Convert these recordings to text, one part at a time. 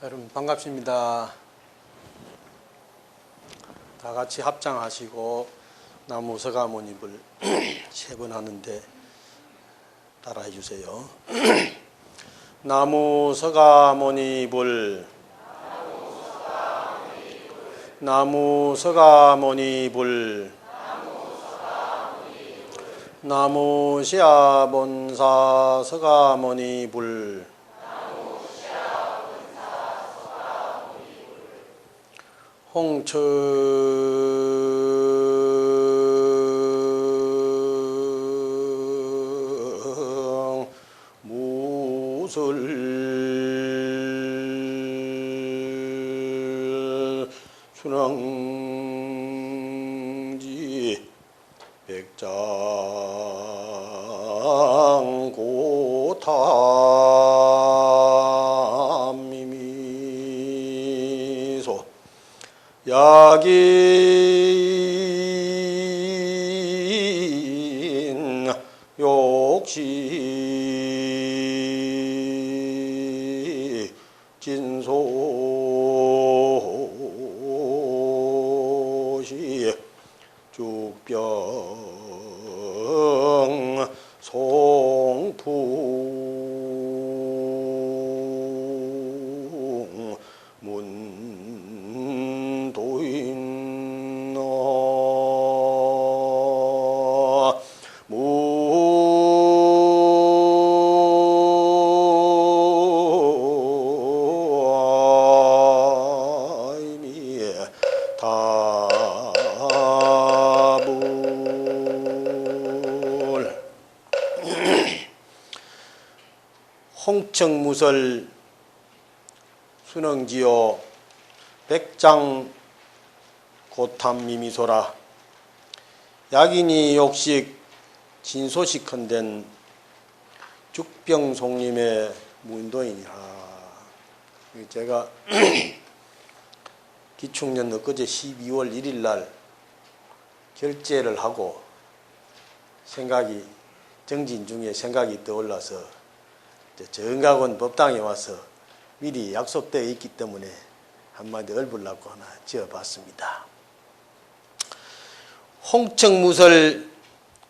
여러분 반갑습니다. 다 같이 합장하시고 나무 서가모니불 3번 하는데 따라해 주세요. 나무 서가모니불 나무 서가모니불 나무 시아본사 서가모니불 홍청 무술 순왕지 백장고탐미미소 약인 욕시 진소시 죽병 송풍 문도인 무아이미 다불 홍청무설 순흥지요 백장 고탐미미소라 약인이 욕식 진소식 헌된 죽병송림의 문도인이라. 제가 기축년 엊그제 12월 1일 날 결제를 하고 정진 중에 생각이 떠올라서 정각원 법당에 와서 미리 약속되어 있기 때문에 한마디 얼굴라고 하나 지어봤습니다. 홍척무설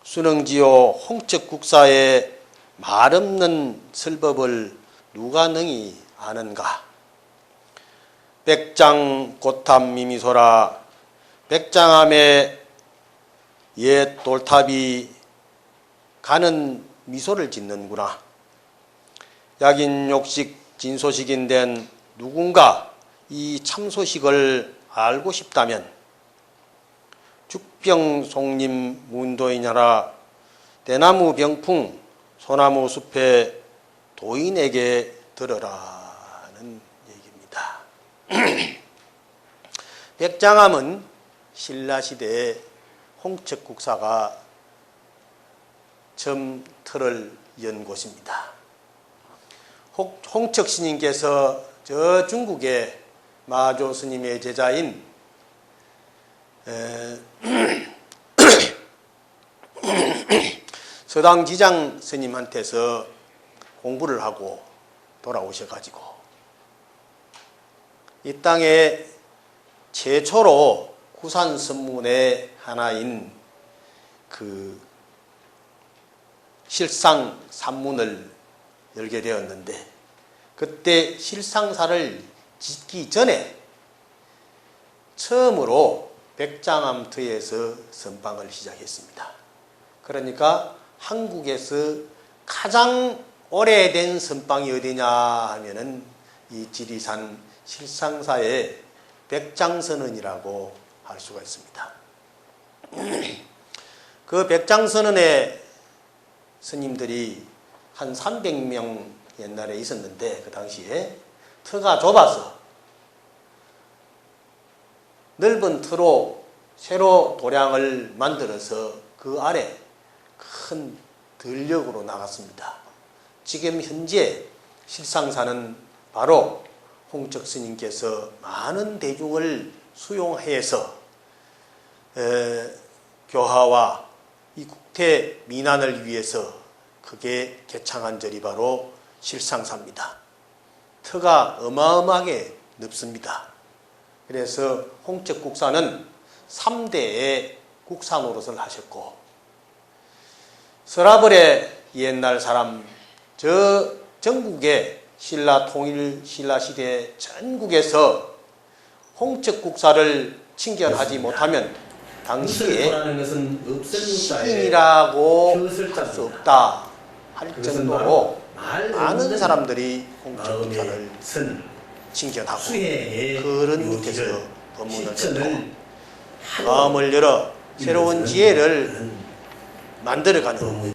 순흥지요 홍척국사의 말없는 설법을 누가 능히 아는가? 백장고탐미미소라 백장암에 옛 돌탑이 가는 미소를 짓는구나. 약인욕식 진소식인 누군가 이 참소식을 알고 싶다면 죽병송림 문도인하라 대나무 병풍 소나무 숲의 도인에게 들어라는 얘기입니다. 백장암은 신라시대의 홍척국사가 처음 틀을 연 곳입니다. 홍척 스님께서 저 중국의 마조 스님의 제자인 서당지장 스님한테서 공부를 하고 돌아오셔가지고 이 땅에 최초로 구산선문의 하나인 그 실상산문을 열게 되었는데 그때 실상사를 짓기 전에 처음으로 백장암터에서 선방을 시작했습니다. 그러니까 한국에서 가장 오래된 선방이 어디냐 하면은 이 지리산 실상사의 백장선언이라고 할 수가 있습니다. 그 백장선언의 스님들이 한 300명 옛날에 있었는데 그 당시에 터가 좁아서 넓은 터로 새로 도량을 만들어서 그 아래 큰 들녘으로 나갔습니다. 지금 현재 실상사는 바로 홍척 스님께서 많은 대중을 수용해서 교화와 이 국태 민안을 위해서 크게 개창한 절이 바로 실상사입니다. 터가 어마어마하게 넓습니다. 그래서 홍척 국사는 3대의 국사 노릇을 하셨고, 서라벌의 옛날 사람, 저 전국의 신라 통일 신라 시대 전국에서 홍척 국사를 칭견하지 못하면 당시에 시인이라고 할 수 없다 할 정도로 많은 사람들이 홍척 국사를 칭견하고 그런 밑에서 법문을 듣고 마음을 열어 새로운 지혜를 만들어가는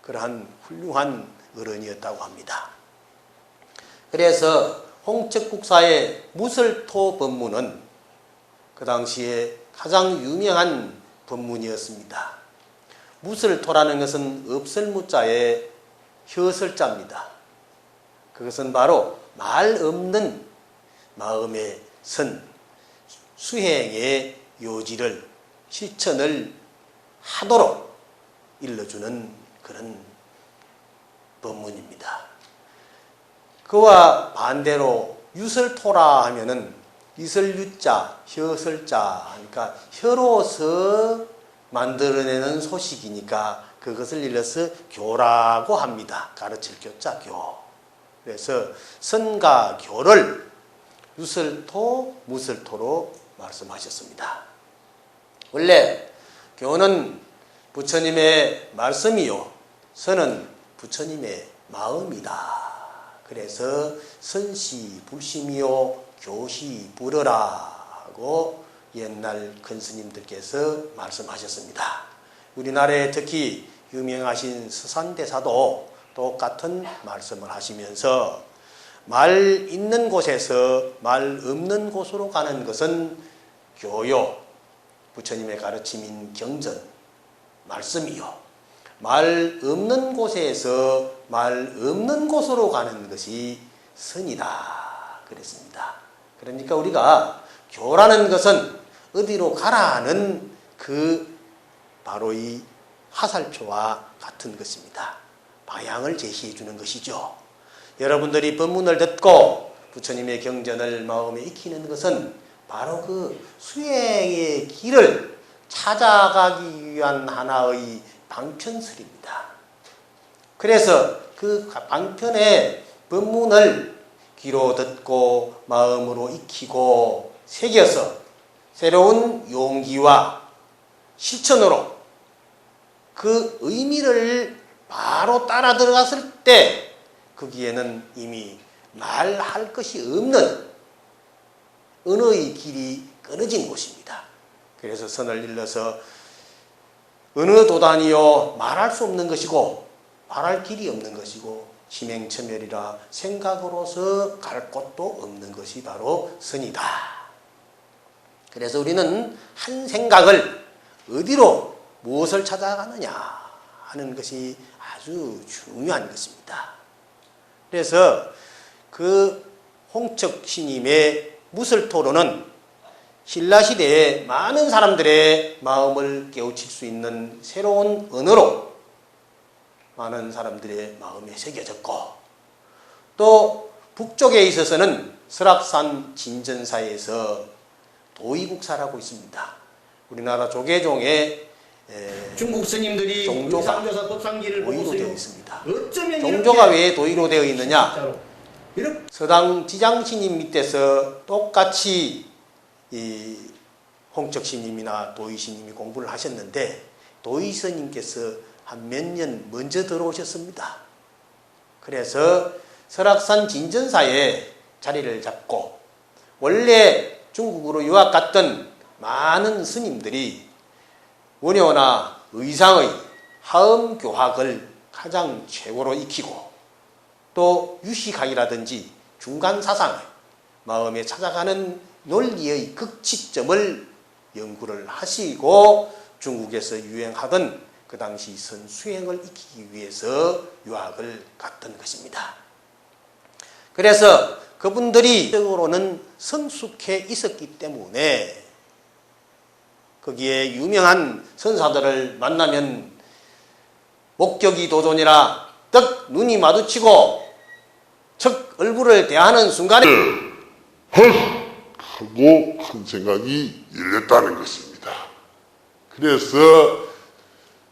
그러한 훌륭한 어른이었다고 합니다. 그래서 홍척국사의 무설토 법문은 그 당시에 가장 유명한 법문이었습니다. 무설토라는 것은 없을무자의 혀설자입니다. 그것은 바로 말 없는 마음의 선, 수행의 요지를, 실천을 하도록 일러주는 그런 법문입니다. 그와 반대로 유설토라 하면은 이설유자, 혀설자, 그러니까 혀로서 만들어내는 소식이니까 그것을 일러서 교라고 합니다. 가르칠 교자, 교. 그래서 선과 교를 유설토, 무설토로 말씀하셨습니다. 원래 교는 부처님의 말씀이요, 선은 부처님의 마음이다. 그래서 선시 불심이요 교시 불어라고 옛날 큰 스님들께서 말씀하셨습니다. 우리나라에 특히 유명하신 서산대사도 똑같은 말씀을 하시면서 말 있는 곳에서 말 없는 곳으로 가는 것은 교요, 부처님의 가르침인 경전, 말씀이요, 말 없는 곳에서 말 없는 곳으로 가는 것이 선이다 그랬습니다. 그러니까 우리가 교라는 것은 어디로 가라는 그 바로 이 화살표와 같은 것입니다. 방향을 제시해 주는 것이죠. 여러분들이 법문을 듣고 부처님의 경전을 마음에 익히는 것은 바로 그 수행의 길을 찾아가기 위한 하나의 방편설입니다. 그래서 그 방편의 법문을 귀로 듣고 마음으로 익히고 새겨서 새로운 용기와 실천으로 그 의미를 바로 따라 들어갔을 때 거기에는 이미 말할 것이 없는 언어의 길이 끊어진 곳입니다. 그래서 선을 일러서 어느 도단이요 말할 수 없는 것이고 말할 길이 없는 것이고 심행처멸이라 생각으로서 갈 곳도 없는 것이 바로 선이다. 그래서 우리는 한 생각을 어디로 무엇을 찾아가느냐 하는 것이 아주 중요한 것입니다. 그래서 그 홍척 스님의 무설토로는 신라시대에 많은 사람들의 마음을 깨우칠 수 있는 새로운 언어로 많은 사람들의 마음에 새겨졌고, 또 북쪽에 있어서는 설악산 진전사에서 도의국사라고 있습니다. 우리나라 조계종의 중국 스님들이 종조가 상조사 법상기를 도의로 보고서요. 되어 있습니다. 어쩌면 종조가 왜 도의로 되어 있느냐? 이렇게 서당 지장스님 밑에서 똑같이 이 홍척 스님이나 도의 스님이 공부를 하셨는데 도의 스님께서 한 몇 년 먼저 들어오셨습니다. 그래서 설악산 진전사에 자리를 잡고 원래 중국으로 유학 갔던 많은 스님들이 원효나 의상의 하음 교학을 가장 최고로 익히고 또 유식학이라든지 중간 사상을 마음에 찾아가는 논리의 극치점을 연구를 하시고 중국에서 유행하던 그 당시 선수행을 익히기 위해서 유학을 갔던 것입니다. 그래서 그분들이 적으로는 성숙해 있었기 때문에 거기에 유명한 선사들을 만나면 목격이 도전이라 떡 눈이 마주치고 즉 얼굴을 대하는 순간에 하고 큰 생각이 열렸다는 것입니다. 그래서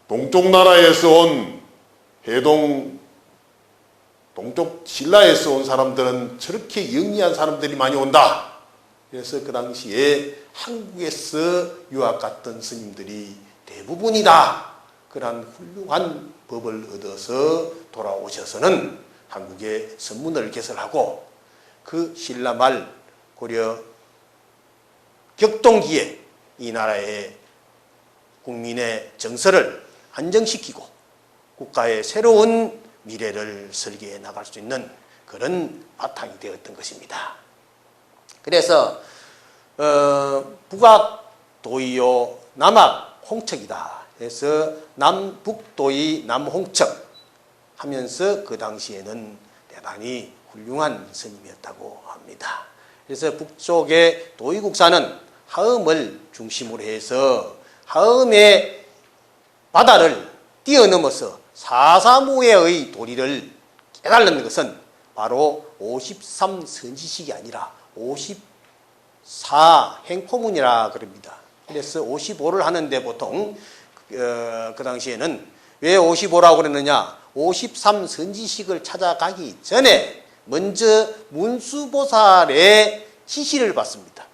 동쪽 나라에서 온 동쪽 신라에서 온 사람들은 저렇게 영리한 사람들이 많이 온다. 그래서 그 당시에 한국에서 유학 갔던 스님들이 대부분이다. 그러한 훌륭한 법을 얻어서 돌아오셔서는 한국에 선문을 개설하고 그 신라 말 고려 격동기에 이 나라의 국민의 정서를 안정시키고 국가의 새로운 미래를 설계해 나갈 수 있는 그런 바탕이 되었던 것입니다. 그래서 북악 도의요 남악 홍척이다 해서 남북도의 남홍척 하면서 그 당시에는 대단히 훌륭한 스님이었다고 합니다. 그래서 북쪽의 도의국사는 하음을 중심으로 해서 하음의 바다를 뛰어넘어서 사사무예의 도리를 깨달는 것은 바로 53선지식이 아니라 54행포문이라 그럽니다. 그래서 55를 하는데 보통 그 당시에는 왜 55라고 그랬느냐? 53선지식을 찾아가기 전에 먼저 문수보살의 지시를 받습니다.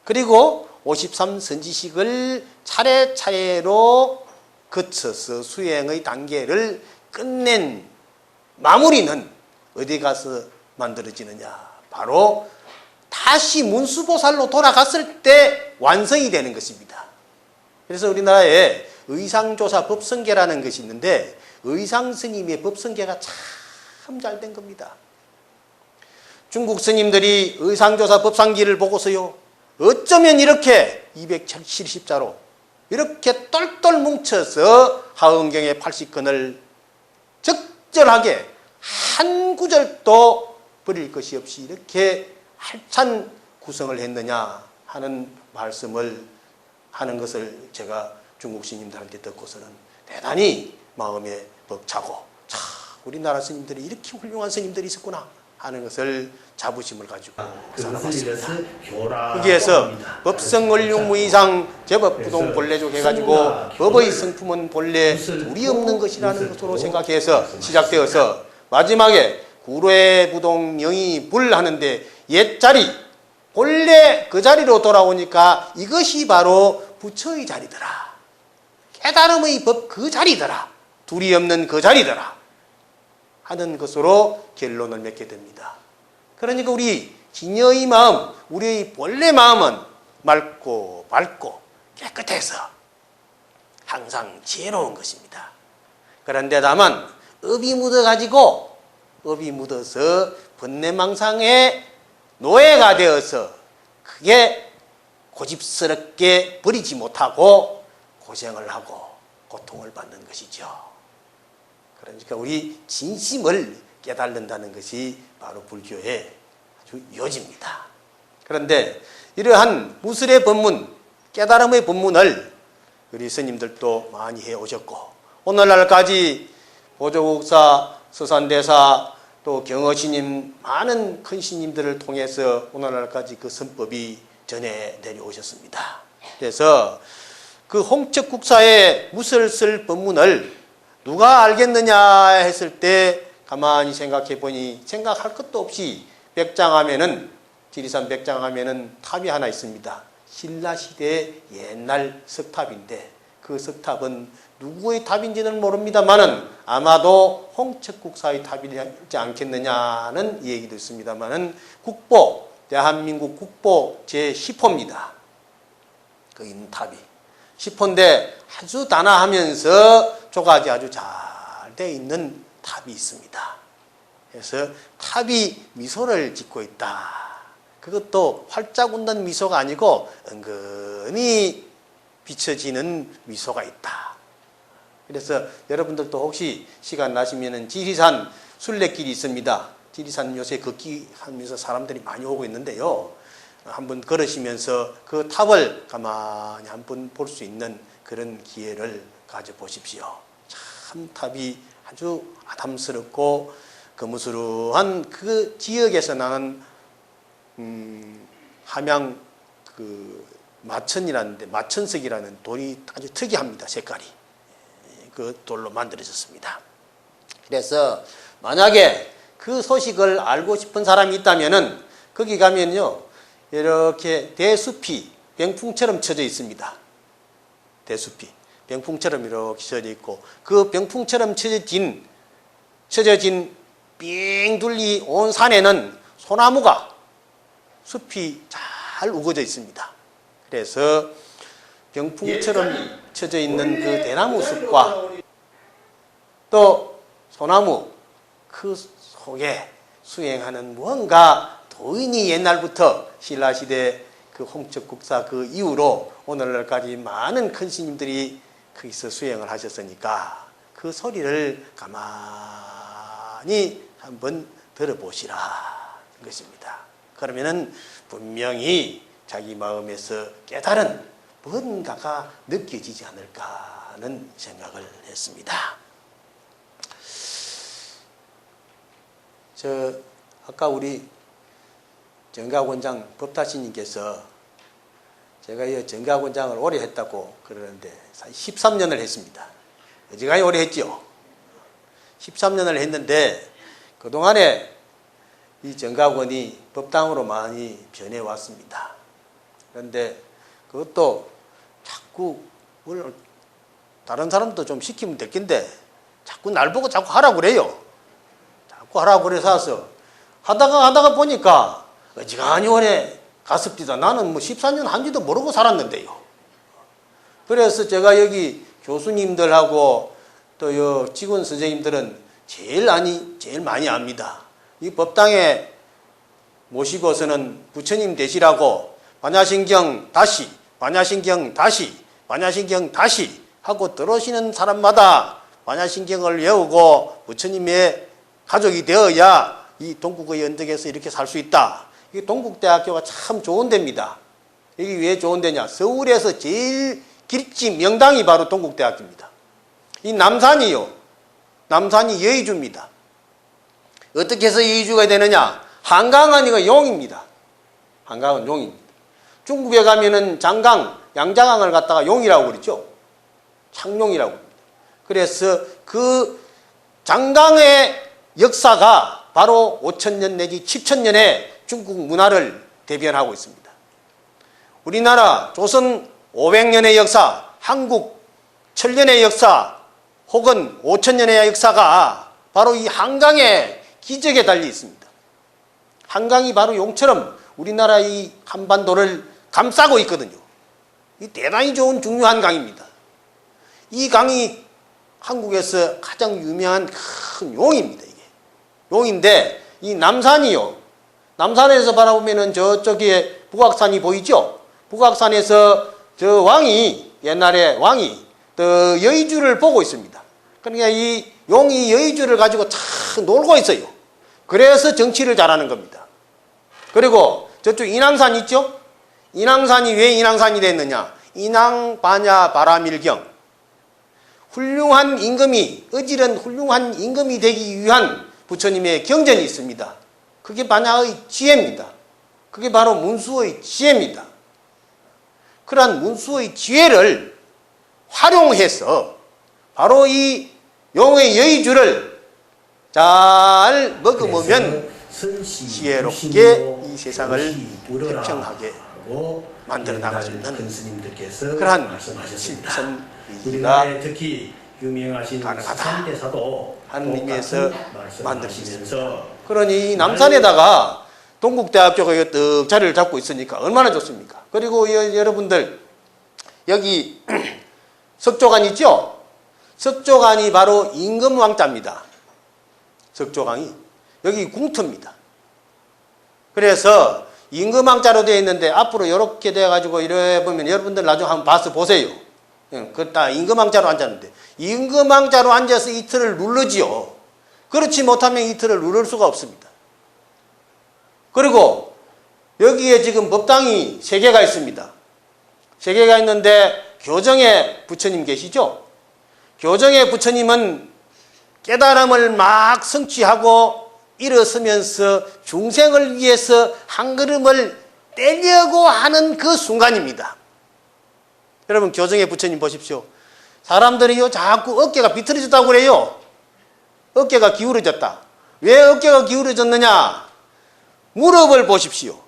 그리고 53선지식을 차례차례로 거쳐서 수행의 단계를 끝낸 마무리는 어디 가서 만들어지느냐? 바로 다시 문수보살로 돌아갔을 때 완성이 되는 것입니다. 그래서 우리나라에 의상조사 법성계라는 것이 있는데 의상스님의 법성계가 참 잘 된 겁니다. 중국 스님들이 의상조사 법상기를 보고서요, 어쩌면 이렇게 270자로 이렇게 똘똘 뭉쳐서 하은경의 80권을 적절하게 한 구절도 버릴 것이 없이 이렇게 알찬 구성을 했느냐 하는 말씀을 하는 것을 제가 중국 스님들한테 듣고서는 대단히 마음에 벅차고, 참 우리나라 스님들이 이렇게 훌륭한 스님들이 있었구나 하는 것을 자부심을 가지고 살아봤습니다. 여기에서 법성원룡무이상 제법부동 본래족 해가지고 법의 성품은 본래 둘이 없는 것이라는 것으로 생각해서 시작되어서 마지막에 구례부동 영이 불 하는데 옛자리 본래 그 자리로 돌아오니까 이것이 바로 부처의 자리더라. 깨달음의 법 그 자리더라. 둘이 없는 그 자리더라. 하는 것으로 결론을 맺게 됩니다. 그러니까 우리 기녀의 마음, 우리의 본래 마음은 맑고 밝고 깨끗해서 항상 지혜로운 것입니다. 그런데 다만 업이 묻어가지고 업이 묻어서 번뇌망상의 노예가 되어서 그게 고집스럽게 버리지 못하고 고생을 하고 고통을 받는 것이죠. 그러니까 우리 진심을 깨달는다는 것이 바로 불교의 아주 요지입니다. 그런데 이러한 무술의 법문, 깨달음의 법문을 우리 스님들도 많이 해오셨고 오늘날까지 보조국사, 서산대사, 또 경허스님 많은 큰 스님들을 통해서 오늘날까지 그 선법이 전해 내려오셨습니다. 그래서 그 홍척국사의 무설설 법문을 누가 알겠느냐 했을 때 가만히 생각해 보니 생각할 것도 없이 백장하면은 지리산 백장하면은 탑이 하나 있습니다. 신라시대의 옛날 석탑인데 그 석탑은 누구의 탑인지는 모릅니다만은 아마도 홍척국사의 탑이지 않겠느냐는 얘기도 있습니다만은 국보, 대한민국 국보 제10호입니다. 그 있는 탑이 10호인데 아주 단아하면서 조각이 아주 잘 되어 있는 탑이 있습니다. 그래서 탑이 미소를 짓고 있다. 그것도 활짝 웃는 미소가 아니고 은근히 비춰지는 미소가 있다. 그래서 여러분들도 혹시 시간 나시면은 지리산 순례길이 있습니다. 지리산 요새 걷기 하면서 사람들이 많이 오고 있는데요. 한번 걸으시면서 그 탑을 가만히 한번 볼 수 있는 그런 기회를 가져보십시오. 참 탑이 아주 아담스럽고 거무스름한 그 지역에서 나는 함양 그 마천이라는데 마천석이라는 돌이 아주 특이합니다. 색깔이 그 돌로 만들어졌습니다. 그래서 만약에 그 소식을 알고 싶은 사람이 있다면은 거기 가면요 이렇게 대숲이 병풍처럼 쳐져 있습니다. 대숲이 병풍처럼 이렇게 쳐져 있고 그 병풍처럼 쳐져진 삥 둘리 온 산에는 소나무가 숲이 잘 우거져 있습니다. 그래서 병풍처럼 쳐져 있는 그 대나무 숲과 또 소나무 그 속에 수행하는 무언가 도인이 옛날부터 신라시대 그 홍척국사 그 이후로 오늘날까지 많은 큰 스님들이 거기서 수행을 하셨으니까 그 소리를 가만히 한번 들어보시라 것입니다. 그러면은 분명히 자기 마음에서 깨달은 뭔가가 느껴지지 않을까 하는 생각을 했습니다. 아까 우리 정가원장 법다시님께서 제가 이 정가원장을 오래 했다고 그러는데 13년을 했습니다. 어지간히 오래 했죠. 13년을 했는데 그동안에 이 정가원이 법당으로 많이 변해왔습니다. 그런데 그것도 자꾸 뭘 다른 사람도 좀 시키면 될 텐데 자꾸 날 보고 자꾸 하라고 그래요. 자꾸 하라고 그래서 하다가 보니까 어지간히 오래 갔습니다. 나는 뭐 14년 한지도 모르고 살았는데요. 그래서 제가 여기 교수님들하고 또 요 직원 선생님들은 제일 많이 압니다. 이 법당에 모시고서는 부처님 되시라고 반야신경 다시, 반야신경 다시, 반야신경 다시 하고 들어오시는 사람마다 반야신경을 외우고 부처님의 가족이 되어야 이 동국의 언덕에서 이렇게 살 수 있다. 이 동국대학교가 참 좋은 데입니다. 이게 왜 좋은 데냐? 서울에서 제일 길지 명당이 바로 동국대학교입니다. 이 남산이요. 남산이 여의주입니다. 어떻게 해서 여의주가 되느냐? 한강은 이거 용입니다. 한강은 용입니다. 중국에 가면은 장강, 양자강을 갖다가 용이라고 그러죠. 창룡이라고 합니다. 그래서 그 장강의 역사가 바로 5,000년 내지 7,000년의 중국 문화를 대변하고 있습니다. 우리나라 조선 500년의 역사, 한국 1,000년의 역사, 혹은 5,000년의 역사가 바로 이 한강의 기적에 달려 있습니다. 한강이 바로 용처럼 우리나라 이 한반도를 감싸고 있거든요. 이 대단히 좋은 중요한 강입니다. 이 강이 한국에서 가장 유명한 큰 용입니다. 이게 용인데 이 남산이요. 남산에서 바라보면은 저쪽에 북악산이 보이죠? 북악산에서 저 왕이 옛날에 왕이 또 여의주를 보고 있습니다. 그러니까 이 용이 여의주를 가지고 탁 놀고 있어요. 그래서 정치를 잘하는 겁니다. 그리고 저쪽 인왕산 있죠? 인왕산이 왜 인왕산이 됐느냐? 인왕반야 바라밀경. 훌륭한 임금이, 어지른 훌륭한 임금이 되기 위한 부처님의 경전이 있습니다. 그게 반야의 지혜입니다. 그게 바로 문수의 지혜입니다. 그러한 문수의 지혜를 활용해서 바로 이 용의 여의주를 잘 먹으면 지혜롭게 이 세상을 태평하게 만들어 나갈 수 있는 그러한 실천의지가 특히 유명하신 가능하다 하는 의미에서 만들어졌습니다. 그러니 남산에다가 동국대학교가 떡 자리를 잡고 있으니까 얼마나 좋습니까? 그리고 여러분들 여기 석조관 있죠? 석조관이 바로 임금왕자입니다. 석조강이 여기 궁터입니다. 그래서 임금왕자로 되어 있는데 앞으로 이렇게 돼가지고 이래 보면 여러분들 나중에 한번 봐서 보세요. 그다 임금왕자로 앉았는데 임금왕자로 앉아서 이 틀을 누르지요. 그렇지 못하면 이 틀을 누를 수가 없습니다. 그리고 여기에 지금 법당이 3개가 있습니다. 3개가 있는데 교정에 부처님 계시죠? 교정의 부처님은 깨달음을 막 성취하고 일어서면서 중생을 위해서 한 걸음을 떼려고 하는 그 순간입니다. 여러분 교정의 부처님 보십시오. 사람들이요 자꾸 어깨가 비틀어졌다고 그래요. 어깨가 기울어졌다. 왜 어깨가 기울어졌느냐? 무릎을 보십시오.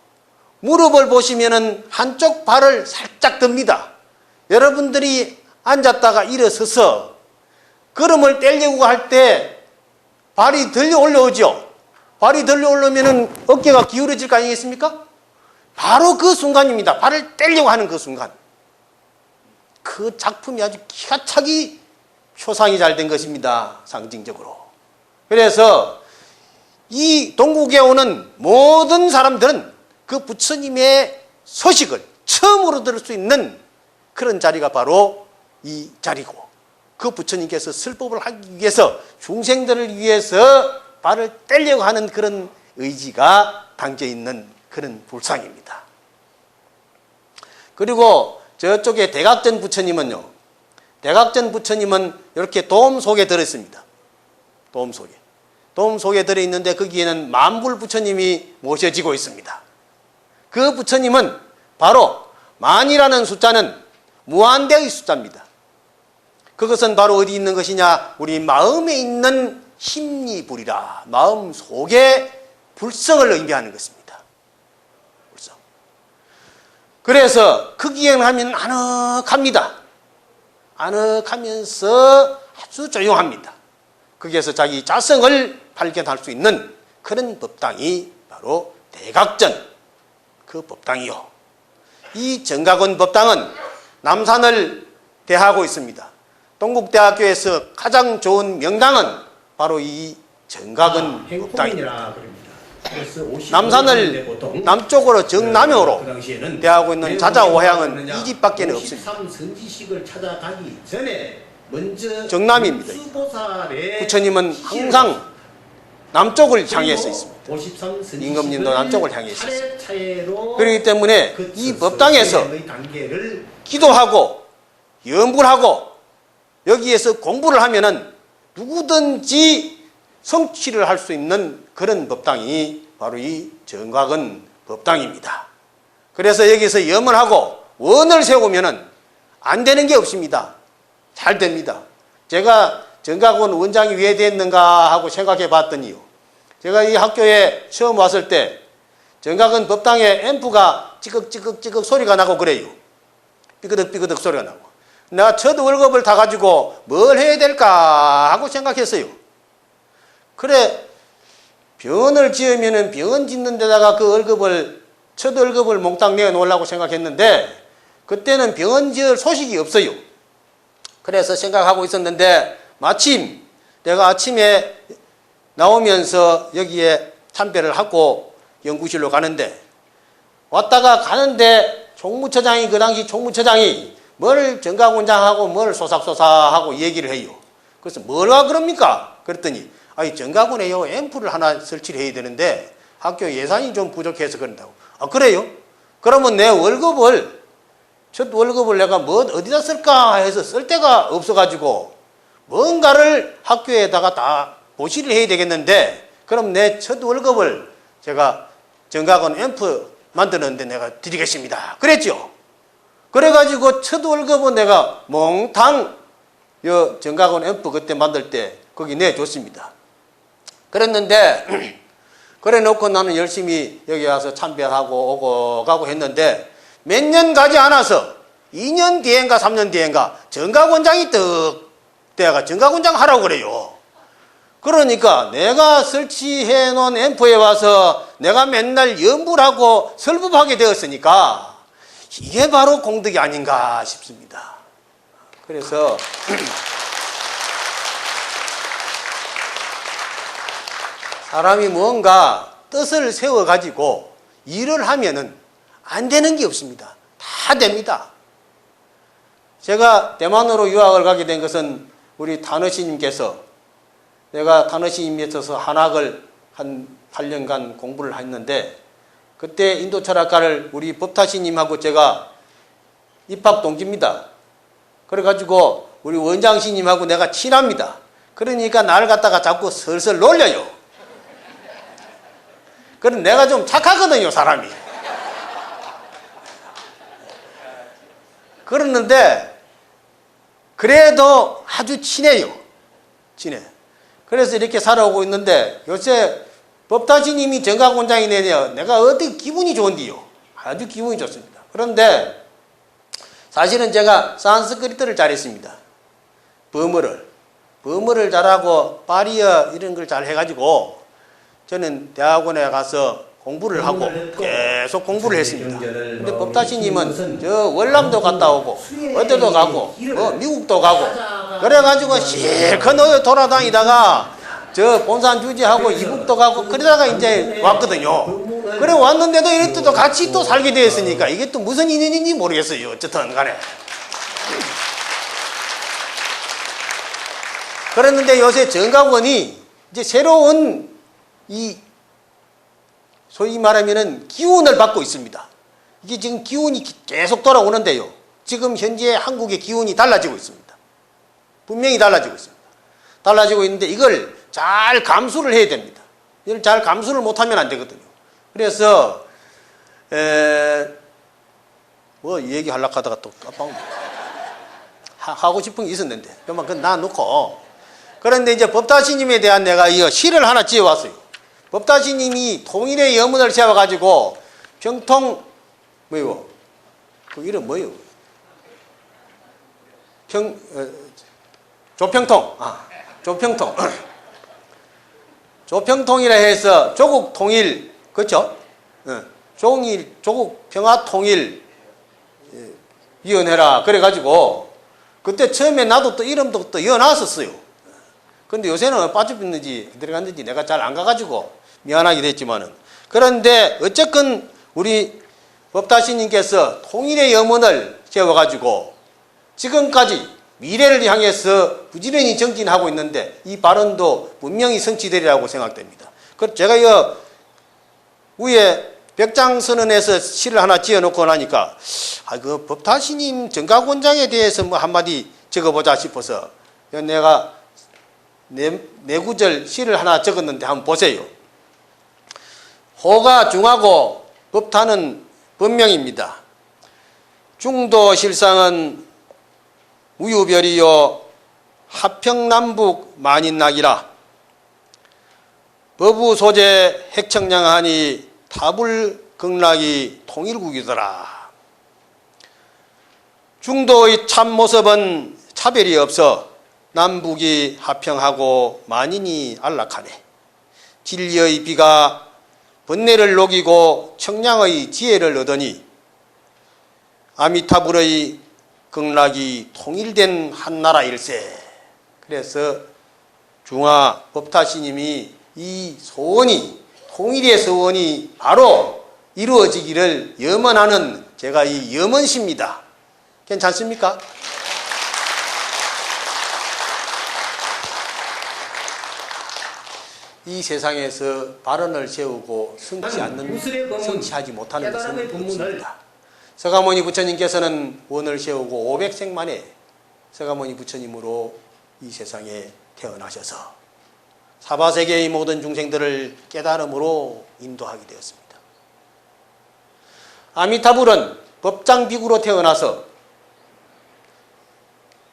무릎을 보시면은 한쪽 발을 살짝 듭니다. 여러분들이 앉았다가 일어서서 걸음을 떼려고 할 때 발이 들려 올라오죠. 발이 들려 올라오면은 어깨가 기울어질 거 아니겠습니까? 바로 그 순간입니다. 발을 떼려고 하는 그 순간. 그 작품이 아주 기가 차기 표상이 잘 된 것입니다. 상징적으로. 그래서 이 동국에 오는 모든 사람들은 그 부처님의 소식을 처음으로 들을 수 있는 그런 자리가 바로 이 자리고, 그 부처님께서 설법을 하기 위해서 중생들을 위해서 발을 떼려고 하는 그런 의지가 담겨 있는 그런 불상입니다. 그리고 저쪽에 대각전 부처님은요, 대각전 부처님은 이렇게 돔 속에 들어있습니다. 돔 속에. 돔 속에 들어있는데 거기에는 만불 부처님이 모셔지고 있습니다. 그 부처님은 바로 만이라는 숫자는 무한대의 숫자입니다. 그것은 바로 어디 있는 것이냐? 우리 마음에 있는 심리불이라, 마음 속에 불성을 의미하는 것입니다. 불성. 그래서 거기에 하면 아늑합니다. 아늑하면서 아주 조용합니다. 거기에서 자기 자성을 발견할 수 있는 그런 법당이 바로 대각전 그 법당이요. 이 정각원 법당은 남산을 대하고 있습니다. 동국대학교에서 가장 좋은 명당은 바로 이 정각원 법당입니다. 남산을 남쪽으로 정남향으로 그 당시에는 대하고 있는 자자오향은 이 집밖에 없습니다. 53선지식을 찾아가기 전에 먼저 정남입니다. 부처님은 항상 남쪽을 향해서 있습니다. 임금님도 남쪽을 향해 있었습니다. 그렇기 때문에 이 법당에서 기도하고 염불하고 여기에서 공부를 하면은 누구든지 성취를 할 수 있는 그런 법당이 바로 이 정각원 법당입니다. 그래서 여기서 염을 하고 원을 세우면은 안 되는 게 없습니다. 잘 됩니다. 제가 정각원 원장이 왜 됐는가 하고 생각해 봤더니요, 제가 이 학교에 처음 왔을 때 정각원 법당에 앰프가 찌걱찌걱찌걱 소리가 나고 그래요. 삐그덕삐그덕 소리가 나고. 내가 첫 월급을 다 가지고 뭘 해야 될까 하고 생각했어요. 그래, 병원을 지으면은 병원 짓는 데다가 그 월급을, 첫 월급을 몽땅 내어 놓으려고 생각했는데 그때는 병원 지을 소식이 없어요. 그래서 생각하고 있었는데 마침 내가 아침에 나오면서 여기에 참배를 하고 연구실로 가는데, 왔다가 가는데 총무처장이, 그 당시 총무처장이 뭘 정각원장하고 뭘 소삭소삭하고 얘기를 해요. 그래서 뭐라 그럽니까? 그랬더니 아니 정각원에요 앰프를 하나 설치를 해야 되는데 학교 예산이 좀 부족해서 그런다고. 아 그래요? 그러면 내 월급을, 첫 월급을 내가 뭐 어디다 쓸까 해서 쓸 데가 없어가지고 뭔가를 학교에다가 다 보시를 해야 되겠는데, 그럼 내 첫 월급을 제가 정각원 앰프 만드는데 내가 드리겠습니다. 그랬죠. 그래가지고 첫 월급은 내가 몽땅 요 정각원 앰프 그때 만들 때 거기 내줬습니다. 그랬는데 그래 놓고 나는 열심히 여기 와서 참배하고 오고 가고 했는데 몇 년 가지 않아서 2년 뒤엔가 3년 뒤엔가 정각원장이 떡 때가 정각원장 하라고 그래요. 그러니까 내가 설치해 놓은 앰프에 와서 내가 맨날 염불하고 설법하게 되었으니까 이게 바로 공덕이 아닌가 싶습니다. 그래서 사람이 뭔가 뜻을 세워가지고 일을 하면은 안 되는 게 없습니다. 다 됩니다. 제가 대만으로 유학을 가게 된 것은 우리 단어시님께서, 내가 단어시님에 있어서 한학을 한 8년간 공부를 했는데 그때 인도 철학가를 우리 법타시님하고 제가 입학 동기입니다. 그래가지고 우리 원장시님하고 내가 친합니다. 그러니까 나를 갖다가 자꾸 슬슬 놀려요. 그럼 내가 좀 착하거든요, 사람이. 그러는데 그래도 아주 친해요. 친해. 그래서 이렇게 살아오고 있는데 요새 법다시님이 정각원장이 되냐 내가 어떻게 기분이 좋은디요. 아주 기분이 좋습니다. 그런데 사실은 제가 산스크리트를 잘했습니다. 버머를 잘하고 파리어 이런 걸 잘 해가지고 저는 대학원에 가서 공부를 하고 계속 공부를 했습니다. 근데 법다시님은 저 월남도 갔다 오고 어디도 가고 미국도 가고 그래가지고 실컷 돌아다니다가 저 본산 주지하고 이북도 가고 그러다가 이제 왔거든요. 그래 왔는데도 이럴 때도 같이 또 살게 되었으니까 이게 또 무슨 인연인지 모르겠어요. 어쨌든 간에. 그랬는데 요새 정각원이 이제 새로운 이 소위 말하면은 기운을 받고 있습니다. 이게 지금 기운이 계속 돌아오는데요. 지금 현재 한국의 기운이 달라지고 있습니다. 분명히 달라지고 있습니다. 달라지고 있는데 이걸 잘 감수를 해야 됩니다. 이걸 잘 감수를 못하면 안 되거든요. 그래서 뭐 얘기하려고 하다가 또 깜빡 하고 싶은 게 있었는데 그만 그건 놔놓고 그런데 이제 법다시님에 대한 내가 이 시를 하나 지어왔어요. 법다시님이 통일의 염원을 세워가지고 병통 뭐요? 그 이름 뭐요? 조평통. 조평통. 조평통이라 해서 조국 통일 그렇죠? 조국 평화 통일 위원회라 그래가지고 그때 처음에 나도 또 이름도 또 이어놨었어요. 근데 요새는 빠져있는지 들어갔는지 내가 잘 안 가가지고 미안하게 됐지만은 그런데 어쨌건 우리 법다시님께서 통일의 염원을 세워가지고 지금까지 미래를 향해서 부지런히 정진하고 있는데 이 발언도 분명히 성취되리라고 생각됩니다. 그래서 제가 이 위에 벽장선언에서 시를 하나 지어놓고 나니까 그 법다시님 정각원장에 대해서 뭐 한마디 적어보자 싶어서 내가 네 구절 시를 하나 적었는데 한번 보세요. 호가 중하고 법타는 법명입니다. 중도 실상은 우유별이요 하평남북 만인낙이라 법우 소재 핵청량하니 타불극락이 통일국이더라. 중도의 참모습은 차별이 없어 남북이 하평하고 만인이 안락하네. 진리의 비가 번뇌를 녹이고 청량의 지혜를 얻으니 아미타불의 극락이 통일된 한나라일세. 그래서 중화 법타시님이 이 소원이 통일의 소원이 바로 이루어지기를 염원하는 제가 이 염원시입니다. 괜찮습니까? 이 세상에서 발언을 세우고 성취하지 못하는 것은 없습니다. 서가모니 부처님께서는 원을 세우고 500생 만에 서가모니 부처님으로 이 세상에 태어나셔서 사바세계의 모든 중생들을 깨달음으로 인도하게 되었습니다. 아미타불은 법장비구로 태어나서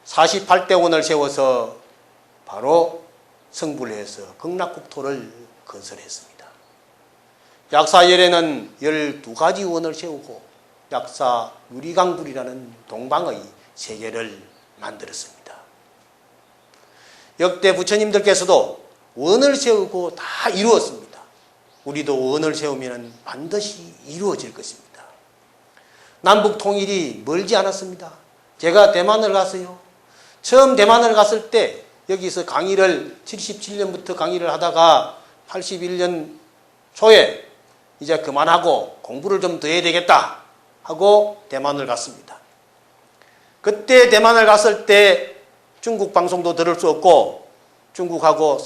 48대 원을 세워서 바로 성불을 해서 극락국토를 건설했습니다. 약사열에는 12가지 원을 세우고 약사 유리강불이라는 동방의 세계를 만들었습니다. 역대 부처님들께서도 원을 세우고 다 이루었습니다. 우리도 원을 세우면 반드시 이루어질 것입니다. 남북 통일이 멀지 않았습니다. 제가 대만을 갔어요. 처음 대만을 갔을 때 여기서 강의를 77년부터 강의를 하다가 81년 초에 이제 그만하고 공부를 좀 더 해야 되겠다 하고 대만을 갔습니다. 그때 대만을 갔을 때 중국 방송도 들을 수 없고 중국하고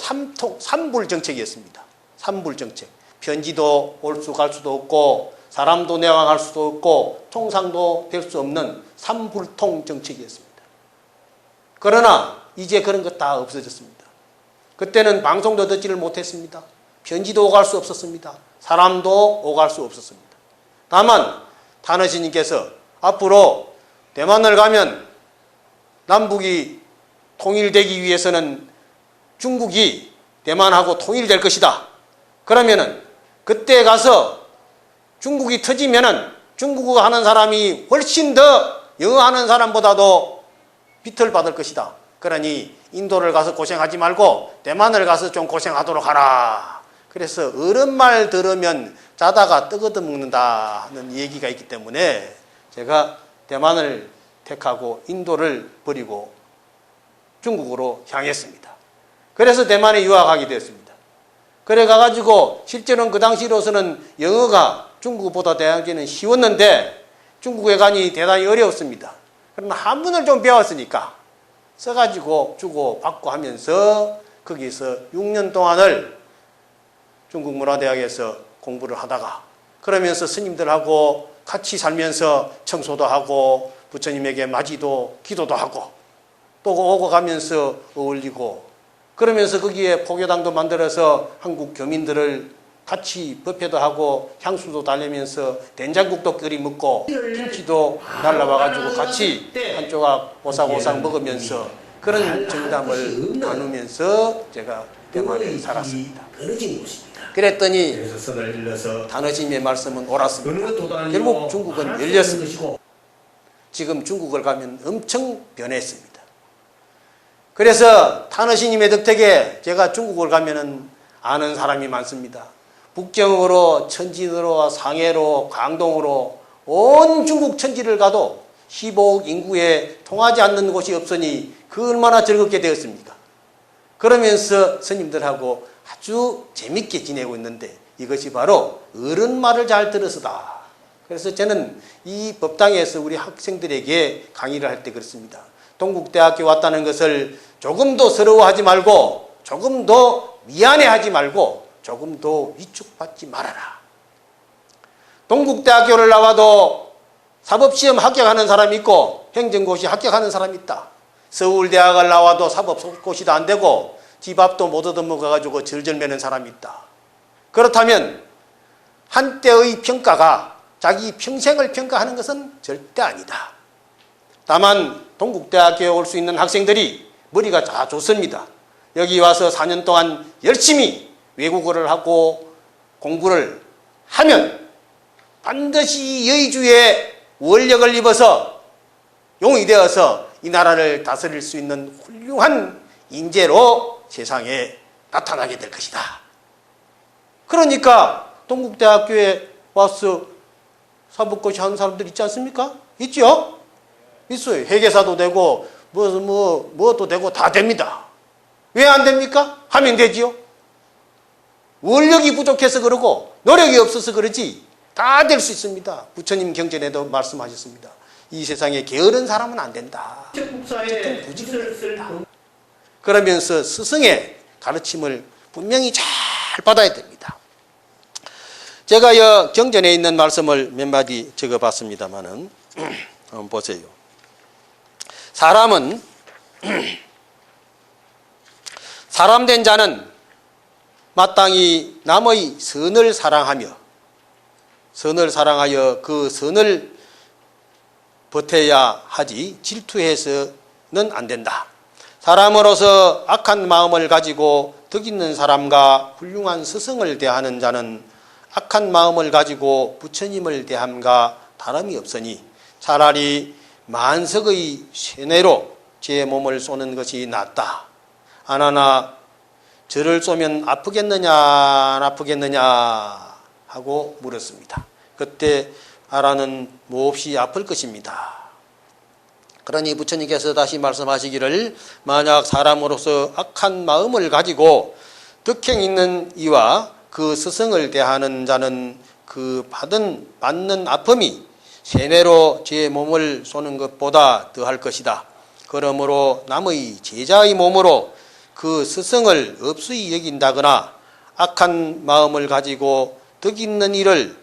삼불 정책이었습니다. 삼불 정책. 편지도 올 수 갈 수도 없고 사람도 내왕할 수도 없고 통상도 될 수 없는 삼불통 정책이었습니다. 그러나 이제 그런 것 다 없어졌습니다. 그때는 방송도 듣지를 못했습니다. 편지도 오갈 수 없었습니다. 사람도 오갈 수 없었습니다. 다만 타너시님께서 앞으로 대만을 가면 남북이 통일되기 위해서는 중국이 대만하고 통일될 것이다. 그러면은 그때 가서 중국이 터지면은 중국어 하는 사람이 훨씬 더 영어 하는 사람보다도 비틀받을 것이다. 그러니 인도를 가서 고생하지 말고 대만을 가서 좀 고생하도록 하라. 그래서 어른 말 들으면 자다가 뜨거워 먹는다는 얘기가 있기 때문에 제가 대만을 택하고 인도를 버리고 중국으로 향했습니다. 그래서 대만에 유학하게 되었습니다. 그래 가가지고 실제로는 그 당시로서는 영어가 중국보다 대학교는 쉬웠는데 중국에 가니 대단히 어려웠습니다. 그러나 한문을 좀 배웠으니까 써가지고 주고 받고 하면서 거기서 6년 동안을 중국문화대학에서 공부를 하다가 그러면서 스님들하고 같이 살면서 청소도 하고 부처님에게 맞이도 기도도 하고 또 오고 가면서 어울리고 그러면서 거기에 포교당도 만들어서 한국 교민들을 같이 법회도 하고 향수도 달래면서 된장국도 끓이 먹고 김치도 날라와가지고 같이 한 조각 오싹오싹 먹으면서 그런 정담을 나누면서 제가 대만에 살았습니다. 그랬더니 그래서 선을 일러서 단어심의 말씀은 옳았습니다. 어느 도단이요 결국 중국은 열렸습니다. 지금 중국을 가면 엄청 변했습니다. 그래서 탄어시님의 덕택에 제가 중국을 가면은 아는 사람이 많습니다. 북경으로 천진으로 상해로 광동으로 온 중국 천지를 가도 15억 인구에 통하지 않는 곳이 없으니 그 얼마나 즐겁게 되었습니까? 그러면서 스님들하고 아주 재밌게 지내고 있는데 이것이 바로 어른 말을 잘 들어서다. 그래서 저는 이 법당에서 우리 학생들에게 강의를 할 때 그렇습니다. 동국대학교 왔다는 것을 조금 더 서러워하지 말고 조금 더 미안해하지 말고 조금 더 위축받지 말아라. 동국대학교를 나와도 사법시험 합격하는 사람이 있고 행정고시 합격하는 사람이 있다. 서울대학을 나와도 사법고시도 안 되고 집 앞도 못 얻어먹어가지고 절절 매는 사람이 있다. 그렇다면 한때의 평가가 자기 평생을 평가하는 것은 절대 아니다. 다만 동국대학교에 올 수 있는 학생들이 머리가 다 좋습니다. 여기 와서 4년 동안 열심히 외국어를 하고 공부를 하면 반드시 여의주의 원력을 입어서 용이 되어서 이 나라를 다스릴 수 있는 훌륭한 인재로 세상에 나타나게 될 것이다. 그러니까 동국대학교에 와서 사법고시 하는 사람들 있지 않습니까? 있죠? 있어요. 회계사도 되고 뭐도 되고 다 됩니다. 왜 안 됩니까? 하면 되지요. 원력이 부족해서 그러고 노력이 없어서 그러지 다 될 수 있습니다. 부처님 경전에도 말씀하셨습니다. 이 세상에 게으른 사람은 안 된다. 국사에 그러면서 스승의 가르침을 분명히 잘 받아야 됩니다. 제가 이 경전에 있는 말씀을 몇 마디 적어봤습니다만은 한번 보세요. 사람은 사람된 자는 마땅히 남의 선을 사랑하여 그 선을 버텨야 하지 질투해서는 안 된다. 사람으로서 악한 마음을 가지고 덕 있는 사람과 훌륭한 스승을 대하는 자는 악한 마음을 가지고 부처님을 대함과 다름이 없으니 차라리 만석의 세뇌로 제 몸을 쏘는 것이 낫다. 아나나 저를 쏘면 아프겠느냐 안 아프겠느냐 하고 물었습니다. 그때 아라는 몹시 아플 것입니다. 그러니 부처님께서 다시 말씀하시기를 만약 사람으로서 악한 마음을 가지고 덕행 있는 이와 그 스승을 대하는 자는 그 받는 아픔이 세뇌로 제 몸을 쏘는 것보다 더할 것이다. 그러므로 남의 제자의 몸으로 그 스승을 없이 여긴다거나 악한 마음을 가지고 덕 있는 이를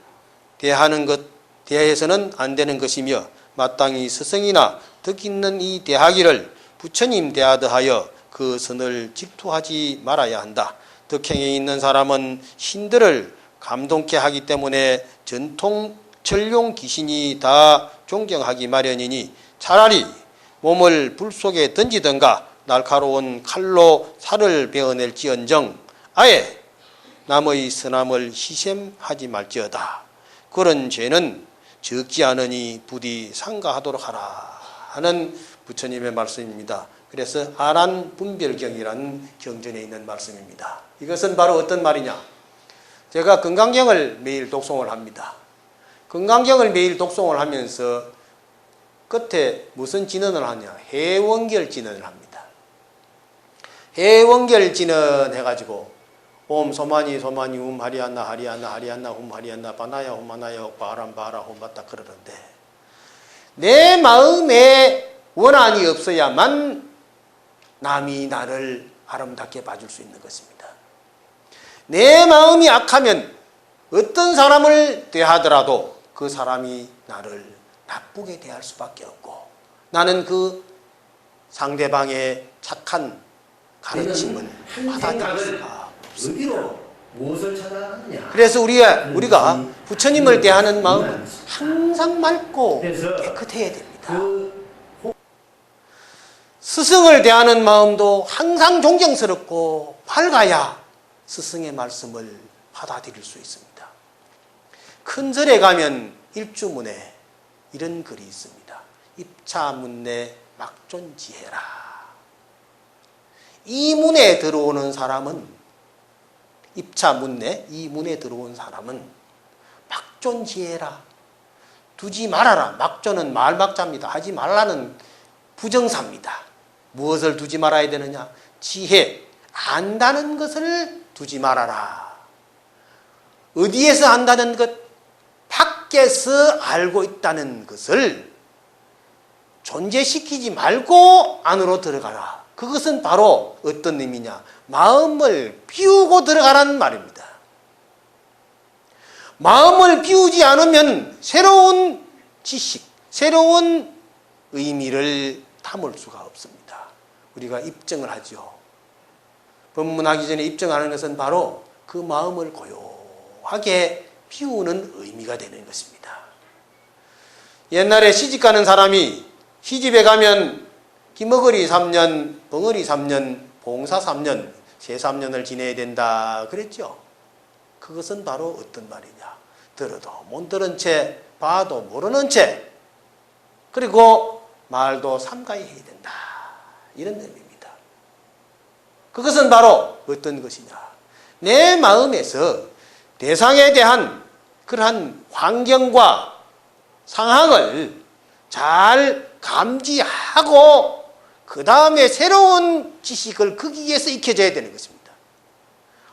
대하는 것 대해서는 안 되는 것이며 마땅히 스승이나 덕 있는 이 대하기를 부처님 대하듯 하여 그 그 선을 질투하지 말아야 한다. 덕행에 있는 사람은 신들을 감동케 하기 때문에 전통 전룡 귀신이 다 존경하기 마련이니 차라리 몸을 불 속에 던지든가 날카로운 칼로 살을 베어낼지언정 아예 남의 선함을 희생하지 말지어다. 그런 죄는 적지 않으니 부디 삼가하도록 하라 하는 부처님의 말씀입니다. 그래서 아란 분별경이라는 경전에 있는 말씀입니다. 이것은 바로 어떤 말이냐? 제가 건강경을 매일 독송을 합니다. 건강경을 매일 독송을 하면서 끝에 무슨 진언을 하냐? 해원결 진언을 합니다. 해원결 진언 해가지고 옴 소마니 소마니 하리안나 하리안나 하리안나 하리안나 바나야 바나야 바람 바라 홈바다 그러는데 내 마음에 원한이 없어야만 남이 나를 아름답게 봐줄 수 있는 것입니다. 내 마음이 악하면 어떤 사람을 대하더라도 그 사람이 나를 나쁘게 대할 수밖에 없고 나는 그 상대방의 착한 가르침을 받아들일 수가 없습니다. 어디로 무엇을 찾아가느냐. 그래서 우리가 부처님을 대하는 마음은 항상 맑고 깨끗해야 됩니다. 스승을 대하는 마음도 항상 존경스럽고 밝아야 스승의 말씀을 받아들일 수 있습니다. 큰 절에 가면 일주문에 이런 글이 있습니다. 입차문내 막존지해라. 이 문에 들어오는 사람은 입차문내 이 문에 들어온 사람은 막존지해라. 두지 말아라. 막존은 말막자입니다. 하지 말라는 부정사입니다. 무엇을 두지 말아야 되느냐? 지혜, 안다는 것을 두지 말아라. 어디에서 안다는 것? 밖에서 알고 있다는 것을 존재시키지 말고 안으로 들어가라. 그것은 바로 어떤 의미냐? 마음을 비우고 들어가라는 말입니다. 마음을 비우지 않으면 새로운 지식, 새로운 의미를 담을 수가 없습니다. 우리가 입증을 하죠. 법문하기 전에 입증하는 것은 바로 그 마음을 고요하게 비우는 의미가 되는 것입니다. 옛날에 시집가는 사람이 시집에 가면 기머거리 3년, 벙어리 3년, 봉사 3년, 새 3년을 지내야 된다 그랬죠. 그것은 바로 어떤 말이냐? 들어도 못 들은 채, 봐도 모르는 채, 그리고 말도 삼가히 해야 된다. 이런 의미입니다. 그것은 바로 어떤 것이냐? 내 마음에서 대상에 대한 그러한 환경과 상황을 잘 감지하고 그 다음에 새로운 지식을 거기에서 익혀져야 되는 것입니다.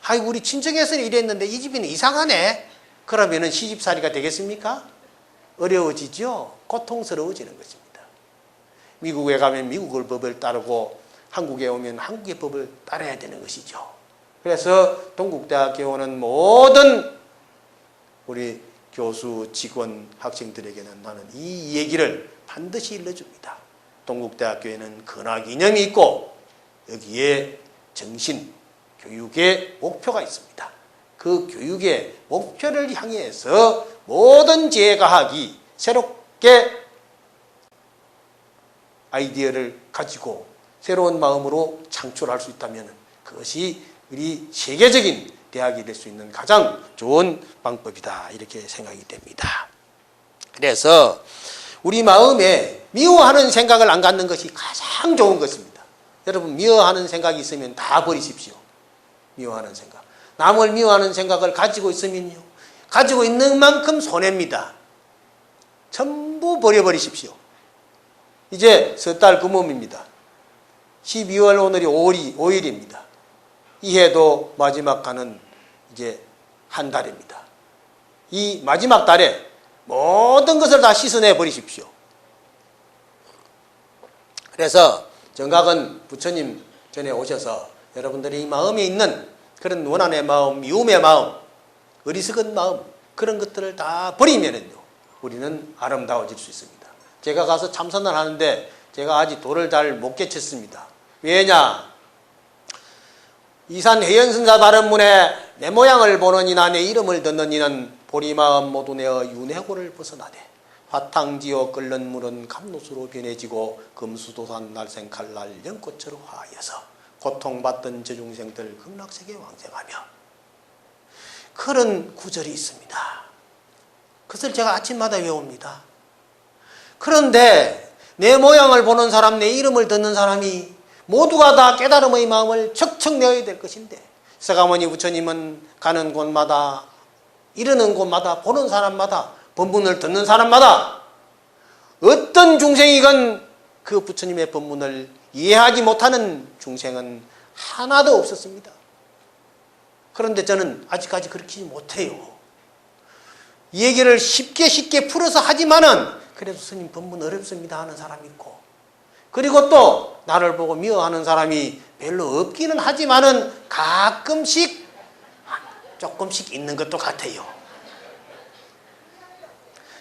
아이고 우리 친정에서는 이랬는데 이 집은 이상하네. 그러면은 시집살이가 되겠습니까? 어려워지죠. 고통스러워지는 것입니다. 미국에 가면 미국의 법을 따르고 한국에 오면 한국의 법을 따라야 되는 것이죠. 그래서 동국대학교는 모든 우리 교수, 직원, 학생들에게는 나는 이 얘기를 반드시 일러줍니다. 동국대학교에는 근학이념이 있고 여기에 정신, 교육의 목표가 있습니다. 그 교육의 목표를 향해서 모든 재과학이 새롭게 아이디어를 가지고 새로운 마음으로 창출할 수 있다면 그것이 우리 세계적인 대학이 될 수 있는 가장 좋은 방법이다. 이렇게 생각이 됩니다. 그래서 우리 마음에 미워하는 생각을 안 갖는 것이 가장 좋은 것입니다. 여러분 미워하는 생각이 있으면 다 버리십시오. 미워하는 생각. 남을 미워하는 생각을 가지고 있으면요. 가지고 있는 만큼 손해입니다. 전부 버려버리십시오. 이제 석 달 금음입니다. 12월 오늘이 5일입니다. 이 해도 마지막 가는 이제 한 달입니다. 이 마지막 달에 모든 것을 다 씻어내 버리십시오. 그래서 정각은 부처님 전에 오셔서 여러분들이 이 마음에 있는 그런 원한의 마음, 미움의 마음, 어리석은 마음 그런 것들을 다 버리면은요 우리는 아름다워질 수 있습니다. 제가 가서 참선을 하는데 제가 아직 도를 잘 못 깨쳤습니다. 왜냐? 이산 해연선사 발언문에 내 모양을 보는 이나 내 이름을 듣는 이는 보리마음 모두 내어 윤회고를 벗어나되 화탕지어 끓는 물은 감로수로 변해지고 금수도산 날생 칼날 연꽃으로 화하여서 고통받던 저중생들 극락세계 왕생하며 그런 구절이 있습니다. 그것을 제가 아침마다 외웁니다. 그런데 내 모양을 보는 사람, 내 이름을 듣는 사람이 모두가 다 깨달음의 마음을 척척 내어야 될 것인데 서가모니 부처님은 가는 곳마다 이르는 곳마다 보는 사람마다 법문을 듣는 사람마다 어떤 중생이건 그 부처님의 법문을 이해하지 못하는 중생은 하나도 없었습니다. 그런데 저는 아직까지 그렇게 못해요. 이 얘기를 쉽게 풀어서 하지만은 그래도 스님 법문 어렵습니다 하는 사람이 있고 그리고 또 나를 보고 미워하는 사람이 별로 없기는 하지만은 가끔씩 조금씩 있는 것도 같아요.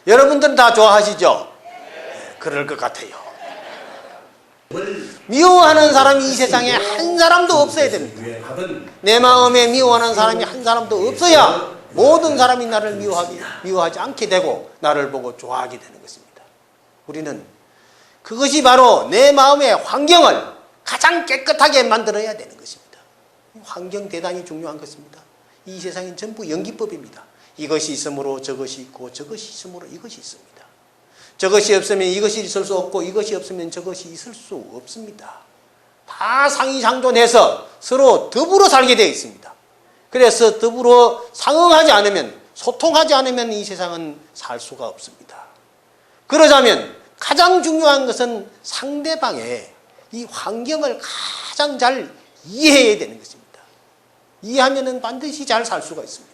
여러분들은 다 좋아하시죠? 네, 그럴 것 같아요. 미워하는 사람이 이 세상에 한 사람도 없어야 됩니다. 내 마음에 미워하는 사람이 한 사람도 없어야 모든 사람이 나를 미워하지 않게 되고 나를 보고 좋아하게 되는 것입니다. 우리는 그것이 바로 내 마음의 환경을 가장 깨끗하게 만들어야 되는 것입니다. 환경 대단히 중요한 것입니다. 이 세상은 전부 연기법입니다. 이것이 있으므로 저것이 있고 저것이 있으므로 이것이 있습니다. 저것이 없으면 이것이 있을 수 없고 이것이 없으면 저것이 있을 수 없습니다. 다 상이상존해서 서로 더불어 살게 되어 있습니다. 그래서 더불어 상응하지 않으면 소통하지 않으면 이 세상은 살 수가 없습니다. 그러자면 가장 중요한 것은 상대방의 이 환경을 가장 잘 이해해야 되는 것입니다. 이해하면 반드시 잘 살 수가 있습니다.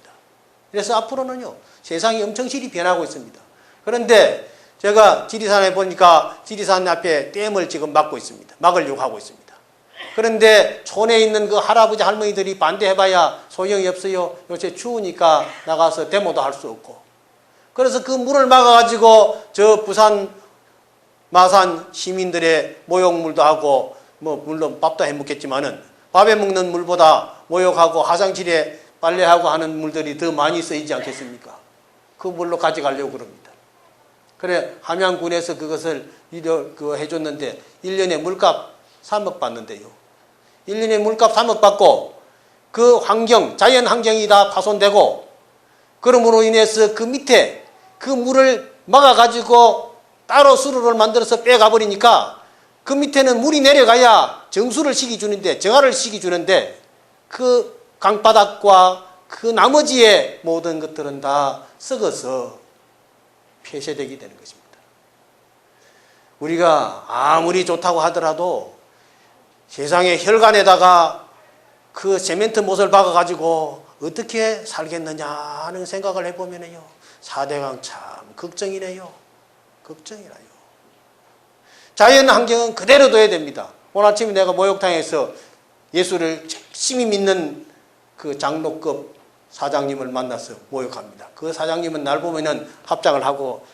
그래서 앞으로는요 세상이 엄청 실이 변하고 있습니다. 그런데 제가 지리산에 보니까 지리산 앞에 댐을 지금 막고 있습니다. 막으려고 하고 있습니다. 그런데 촌에 있는 그 할아버지 할머니들이 반대해봐야 소용이 없어요. 요새 추우니까 나가서 데모도 할 수 없고. 그래서 그 물을 막아가지고 저 부산 마산 시민들의 모욕물도 하고 뭐 물론 밥도 해먹겠지만은 밥에 먹는 물보다 모욕하고 화장실에 빨래하고 하는 물들이 더 많이 쓰이지 않겠습니까? 그 물로 가져가려고 그럽니다. 그래 함양군에서 그것을 해줬는데 1년에 물값 3억 받는데요. 1년에 물값 3억 받고 그 환경, 자연 환경이 다 파손되고 그러므로 인해서 그 밑에 그 물을 막아가지고 따로 수로를 만들어서 빼가버리니까 그 밑에는 물이 내려가야 정수를 시켜주는데 정화를 시켜주는데 그 강바닥과 그 나머지의 모든 것들은 다 썩어서 폐쇄되게 되는 것입니다. 우리가 아무리 좋다고 하더라도 세상의 혈관에다가 그 세멘트 못을 박아가지고 어떻게 살겠느냐 하는 생각을 해보면요. 4대강 참 걱정이네요. 걱정이라요. 자연 환경은 그대로 둬야 됩니다. 오늘 아침에 내가 목욕탕에서 예수를 열심히 믿는 그 장로급 사장님을 만나서 목욕합니다. 그 사장님은 날 보면은 합장을 하고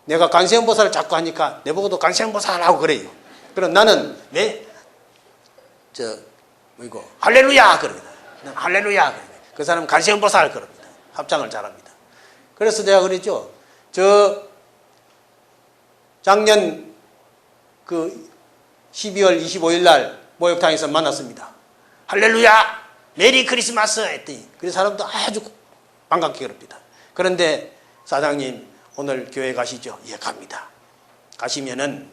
내가 관세음보살을 자꾸 하니까 내보고도 관세음보살 하고 그래요. 그럼 나는 할렐루야 그럽니다. 할렐루야 그럽니다. 그 사람은 관세음보살 그럽니다. 합장을 잘합니다. 그래서 내가 그랬죠. 작년 그 12월 25일 날 목욕탕에서 만났습니다. 할렐루야! 메리 크리스마스! 했더니 그 사람도 아주 반갑게 그럽니다. 그런데 사장님 오늘 교회 가시죠? 예, 갑니다. 가시면은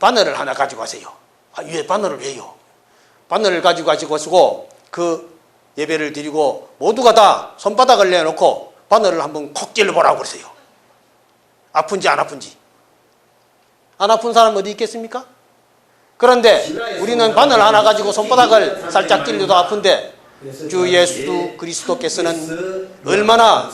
바너를 하나 가지고 가세요. 아, 왜 바너를 왜요? 바너를 가지고 가시고 그 예배를 드리고 모두가 다 손바닥을 내놓고 바너를 한번 콕 찔러보라고 그러세요. 아픈지 안 아픈지. 안 아픈 사람 어디 있겠습니까? 그런데 우리는 바늘 하나 가지고 손바닥을 살짝 찔려도 아픈데 주 예수 그리스도께서는 얼마나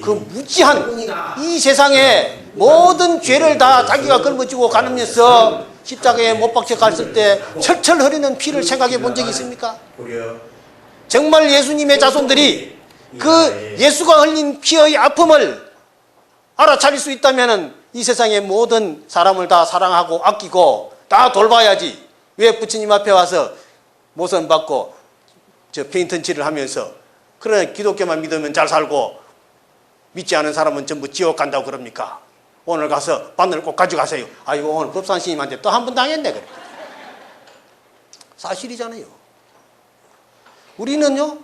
그 무지한 이 세상에 모든 죄를 다 자기가 걸머지고 가면서 십자가에 못 박혀 갔을 때 철철 흐르는 피를 생각해 본 적이 있습니까? 정말 예수님의 자손들이 그 예수가 흘린 피의 아픔을 알아차릴 수 있다면 이 세상의 모든 사람을 다 사랑하고 아끼고 다 돌봐야지. 왜 부처님 앞에 와서 모선 받고 페인트 칠을 하면서 그러나 기독교만 믿으면 잘 살고 믿지 않은 사람은 전부 지옥 간다고 그럽니까? 오늘 가서 바늘 꼭 가져가세요. 아이고 오늘 법산 스님한테 또 한 번 당했네 그래. 사실이잖아요. 우리는요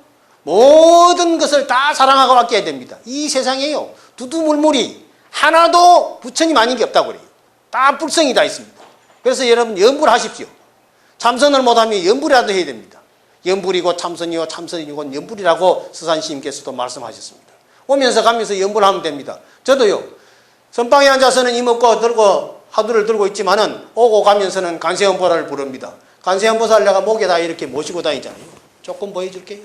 모든 것을 다 사랑하고 아껴야 됩니다. 이 세상에요 두두물물이 하나도 부처님 아닌 게 없다고 그래요. 다 불성이 다 있습니다. 그래서 여러분 염불 하십시오. 참선을 못하면 염불이라도 해야 됩니다. 염불이고 참선이고 참선이고 염불이라고 서산스님께서도 말씀하셨습니다. 오면서 가면서 염불하면 됩니다. 저도요 선방에 앉아서는 이목구 들고 화두를 들고 있지만은 오고 가면서는 관세음보살을 부릅니다. 관세음보살 내가 목에다 이렇게 모시고 다니잖아요. 조금 보여줄게요.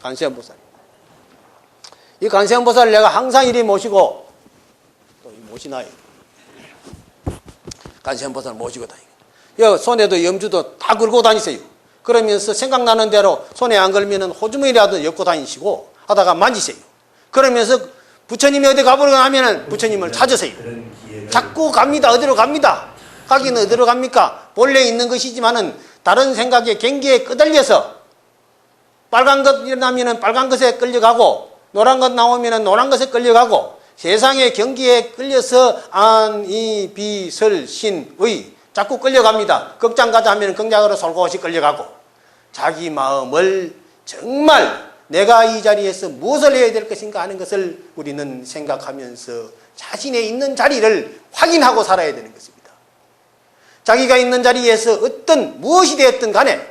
관세음보살. 이 관세음보살을 내가 항상 이리 모시고 또 모시나요? 관세음보살 모시고 다니고. 여 손에도 염주도 다 걸고 다니세요. 그러면서 생각나는 대로 손에 안 걸면은 호주머니라도 엮고 다니시고 하다가 만지세요. 그러면서 부처님이 어디 가보려고 하면은 부처님을 찾으세요. 자꾸 갑니다. 어디로 갑니다. 가기는 어디로 갑니까? 본래 있는 것이지만은 다른 생각에 경계에 끄달려서 빨간 것 일어나면은 빨간 것에 끌려가고 노란 것 나오면은 노란 것에 끌려가고 세상의 경계에 끌려서 안, 이, 비, 설, 신, 의 자꾸 끌려갑니다. 극장 가자 하면 극장으로 솔곳이 끌려가고 자기 마음을 정말 내가 이 자리에서 무엇을 해야 될 것인가 하는 것을 우리는 생각하면서 자신의 있는 자리를 확인하고 살아야 되는 것입니다. 자기가 있는 자리에서 어떤 무엇이 되었든 간에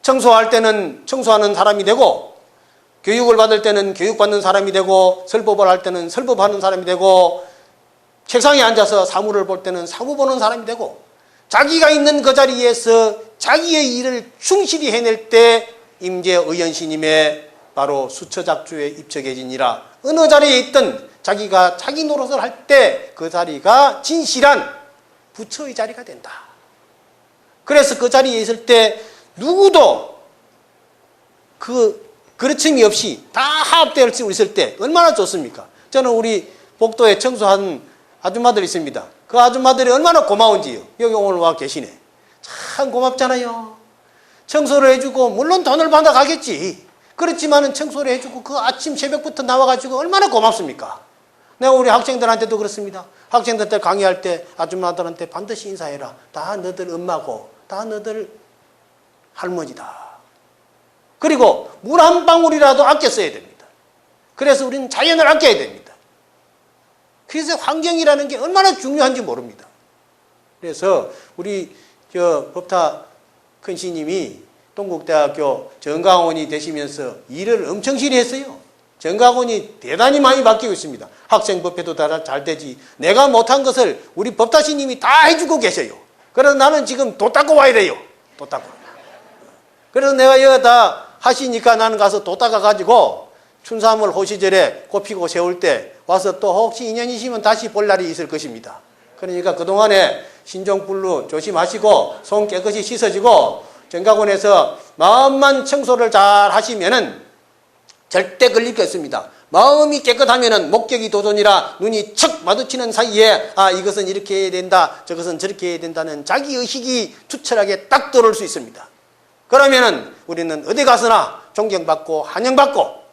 청소할 때는 청소하는 사람이 되고 교육을 받을 때는 교육받는 사람이 되고 설법을 할 때는 설법하는 사람이 되고 책상에 앉아서 사무를 볼 때는 사무 보는 사람이 되고 자기가 있는 그 자리에서 자기의 일을 충실히 해낼 때 임재의연스님의 바로 수처작주에 입적해지니라 어느 자리에 있든 자기가 자기 노릇을 할 때 그 자리가 진실한 부처의 자리가 된다. 그래서 그 자리에 있을 때 누구도 그르침이 없이 다 화합되어 있을 때 얼마나 좋습니까? 저는 우리 복도에 청소한 아줌마들이 있습니다. 그 아줌마들이 얼마나 고마운지요. 여기 오늘 와 계시네. 참 고맙잖아요. 청소를 해주고 물론 돈을 받아 가겠지. 그렇지만은 청소를 해주고 그 아침 새벽부터 나와가지고 얼마나 고맙습니까? 내가 우리 학생들한테도 그렇습니다. 학생들한테 강의할 때 아줌마들한테 반드시 인사해라. 다 너들 엄마고 다 너들 할머니다. 그리고 물 한 방울이라도 아껴 써야 됩니다. 그래서 우리는 자연을 아껴야 됩니다. 그래서 환경이라는 게 얼마나 중요한지 모릅니다. 그래서 우리 법타 큰 스님이 동국대학교 정강원이 되시면서 일을 엄청 실히 했어요. 정강원이 대단히 많이 바뀌고 있습니다. 학생법회도 잘 되지. 내가 못한 것을 우리 법타 스님이 다 해주고 계세요. 그래서 나는 지금 도 닦고 와야 돼요. 도 닦고. 그래서 내가 여기 다 하시니까 나는 가서 도 닦아가지고 춘삼월 호시절에 꽃피고 세울 때 와서 또 혹시 인연이시면 다시 볼 날이 있을 것입니다. 그러니까 그동안에 신종불루 조심하시고 손 깨끗이 씻어지고 정각원에서 마음만 청소를 잘 하시면은 절대 걸릴 게 없습니다. 마음이 깨끗하면은 목격이 도전이라 눈이 척 마주치는 사이에 아 이것은 이렇게 해야 된다 저것은 저렇게 해야 된다는 자기의식이 투철하게 딱 들어올 수 있습니다. 그러면은 우리는 어디 가서나 존경받고 환영받고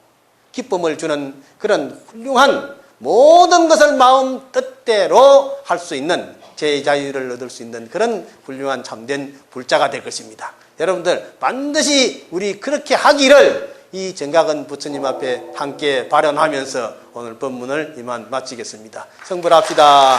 기쁨을 주는 그런 훌륭한 모든 것을 마음 뜻대로 할 수 있는 제자유를 얻을 수 있는 그런 훌륭한 참된 불자가 될 것입니다. 여러분들 반드시 우리 그렇게 하기를 이 정각은 부처님 앞에 함께 발언하면서 오늘 법문을 이만 마치겠습니다. 성불합시다.